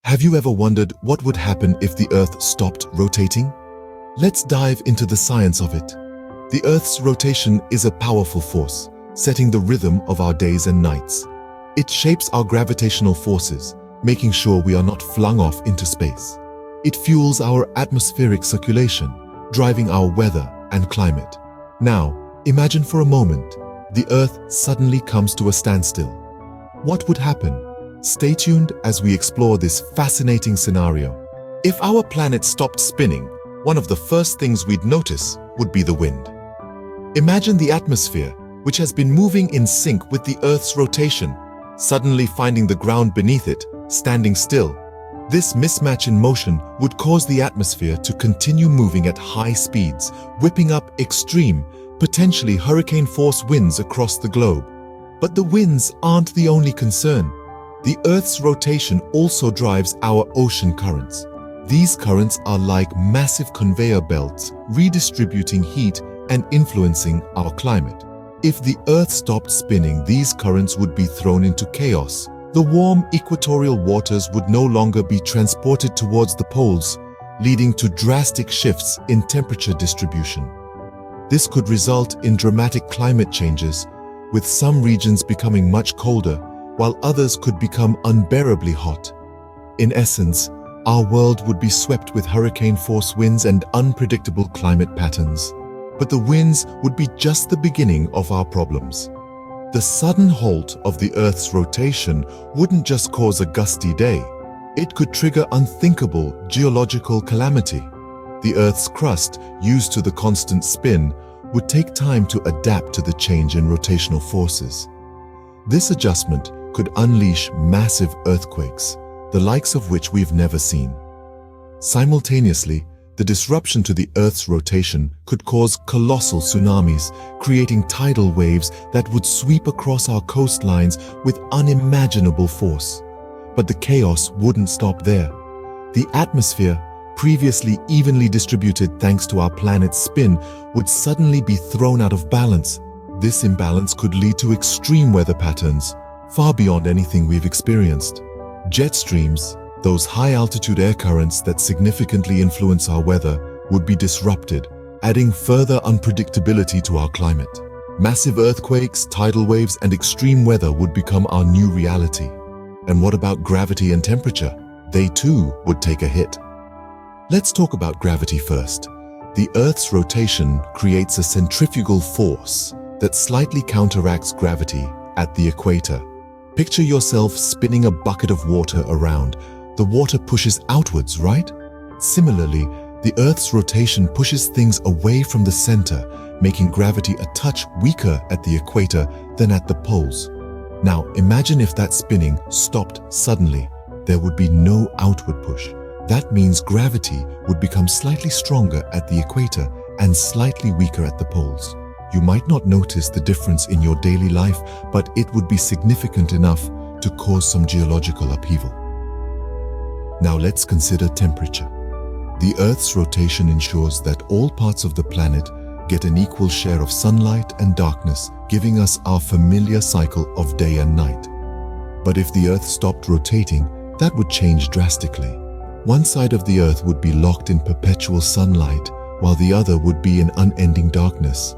Have you ever wondered what would happen if the Earth stopped rotating? Let's dive into the science of it. The Earth's rotation is a powerful force, setting the rhythm of our days and nights. It shapes our gravitational forces, making sure we are not flung off into space. It fuels our atmospheric circulation, driving our weather and climate. Now, imagine for a moment, the Earth suddenly comes to a standstill. What would happen? Stay tuned as we explore this fascinating scenario. If our planet stopped spinning, one of the first things we'd notice would be the wind. Imagine the atmosphere, which has been moving in sync with the Earth's rotation, suddenly finding the ground beneath it, standing still. This mismatch in motion would cause the atmosphere to continue moving at high speeds, whipping up extreme, potentially hurricane-force winds across the globe. But the winds aren't the only concern. The Earth's rotation also drives our ocean currents. These currents are like massive conveyor belts, redistributing heat and influencing our climate. If the Earth stopped spinning, these currents would be thrown into chaos. The warm equatorial waters would no longer be transported towards the poles, leading to drastic shifts in temperature distribution. This could result in dramatic climate changes, with some regions becoming much colder, while others could become unbearably hot. In essence, our world would be swept with hurricane-force winds and unpredictable climate patterns. But the winds would be just the beginning of our problems. The sudden halt of the Earth's rotation wouldn't just cause a gusty day. It could trigger unthinkable geological calamity. The Earth's crust, used to the constant spin, would take time to adapt to the change in rotational forces. This adjustment could unleash massive earthquakes, the likes of which we've never seen. Simultaneously, the disruption to the Earth's rotation could cause colossal tsunamis, creating tidal waves that would sweep across our coastlines with unimaginable force. But the chaos wouldn't stop there. The atmosphere, previously evenly distributed thanks to our planet's spin, would suddenly be thrown out of balance. This imbalance could lead to extreme weather patterns, far beyond anything we've experienced. Jet streams, those high-altitude air currents that significantly influence our weather, would be disrupted, adding further unpredictability to our climate. Massive earthquakes, tidal waves, and extreme weather would become our new reality. And what about gravity and temperature? They too would take a hit. Let's talk about gravity first. The Earth's rotation creates a centrifugal force that slightly counteracts gravity at the equator. Picture yourself spinning a bucket of water around. The water pushes outwards, right? Similarly, the Earth's rotation pushes things away from the center, making gravity a touch weaker at the equator than at the poles. Now, imagine if that spinning stopped suddenly. There would be no outward push. That means gravity would become slightly stronger at the equator and slightly weaker at the poles. You might not notice the difference in your daily life, but it would be significant enough to cause some geological upheaval. Now let's consider temperature. The Earth's rotation ensures that all parts of the planet get an equal share of sunlight and darkness, giving us our familiar cycle of day and night. But if the Earth stopped rotating, that would change drastically. One side of the Earth would be locked in perpetual sunlight, while the other would be in unending darkness.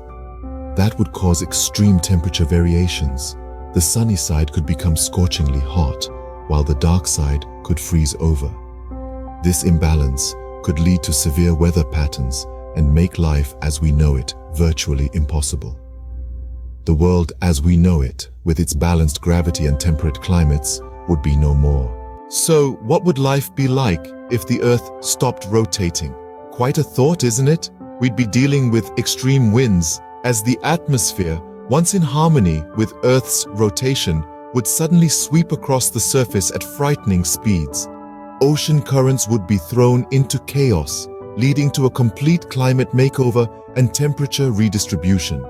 That would cause extreme temperature variations. The sunny side could become scorchingly hot, while the dark side could freeze over. This imbalance could lead to severe weather patterns and make life as we know it virtually impossible. The world as we know it, with its balanced gravity and temperate climates, would be no more. So, what would life be like if the Earth stopped rotating? Quite a thought, isn't it? We'd be dealing with extreme winds, as the atmosphere, once in harmony with Earth's rotation, would suddenly sweep across the surface at frightening speeds. Ocean currents would be thrown into chaos, leading to a complete climate makeover and temperature redistribution.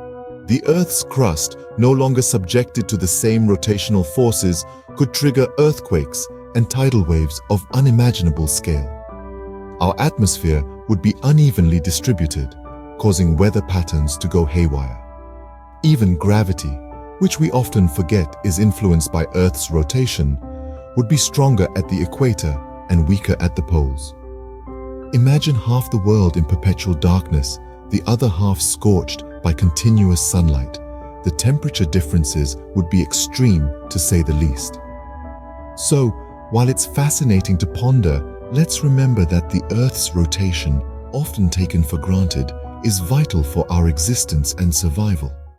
The Earth's crust, no longer subjected to the same rotational forces, could trigger earthquakes and tidal waves of unimaginable scale. Our atmosphere would be unevenly distributed, causing weather patterns to go haywire. Even gravity, which we often forget is influenced by Earth's rotation, would be stronger at the equator and weaker at the poles. Imagine half the world in perpetual darkness, the other half scorched by continuous sunlight. The temperature differences would be extreme, to say the least. So, while it's fascinating to ponder, let's remember that the Earth's rotation, often taken for granted, is vital for our existence and survival.